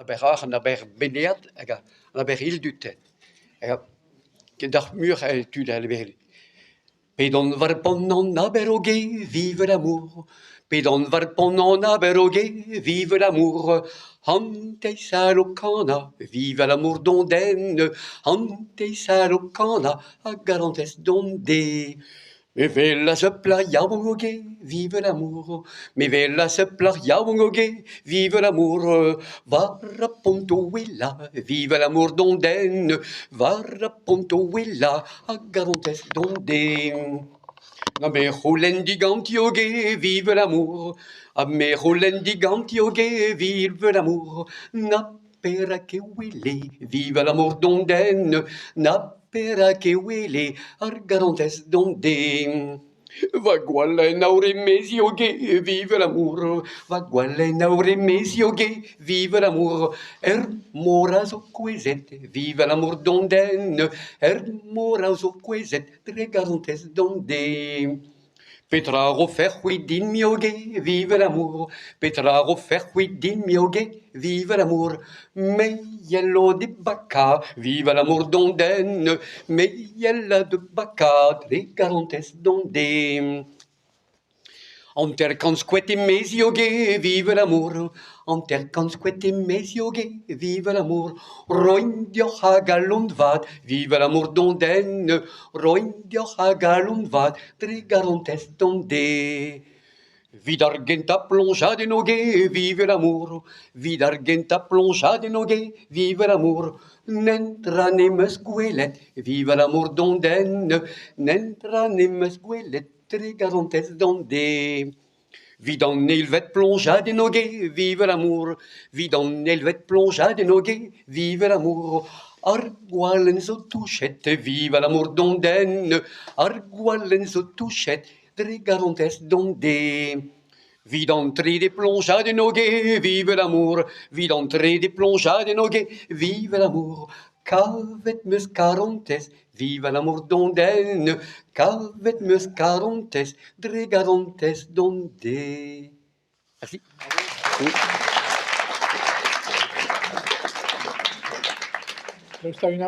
aber an aber beneert, an aber hildute. Dag mur tu la belle. Pedon var ponon aberogué, vive l'amour. Pedon var ponon aberogué, vive l'amour. Hante salocana, vive l'amour d'ondaine. Hante salocana, a garantes d'onde. Me vela se playa bongogué, vive l'amour. Me vela se playa bongogué, vive l'amour. Varra ponto willa, vive l'amour d'ondaine. Varra ponto willa, a garantes d'onde. A me rolendi gantiogué, vive l'amour. A me rolendi gantiogué, vive l'amour. Na pera che wille, vive l'amour d'ondaine. Na pera che wille, ar garantes d'onde. Va gualla naure mesiogué, vive l'amour. Va gualla naure mesiogué, vive l'amour. Morazo quezet, vive l'amour d'ondaine. Morazo quezet, tre garantes d'onde. Petra refer din miogué, vive l'amour. Petra refer din miogué, vive l'amour. Mais yello de bacca, vive l'amour d'ondaine. Mais yella de bacca, tre garantes d'onde. Anter consquete mesiogué, vive l'amour. Anter consquete mesiogué, vive l'amour. Roin dioch a galon vat, vive l'amour d'ondaine. Roin dioch a galon vat, tre garantes d'onde. Vid argenta plongeade nogué, vive l'amour. Vid argenta plongeade nogué, vive l'amour. N'entra nemes gwelet, vive l'amour d'ondaine. N'entra nemes gwelet, tre garantes d'onde. Vid an elvet plongeade nogué, vive l'amour. Vid an elvet plongeade nogué, vive l'amour. Ar goualen zo touchet, vive l'amour d'ondaine. Ar goualen zo touchet, tre garantes d'onde. Vid an tre de plongeade nogué, vive l'amour. Vid an tre de plongeade nogué, vive l'amour. Kavet meus carontes, vive l'amour d'ondaine. Kavet meus carontes, tre garantes d'onde. Merci. Questa è una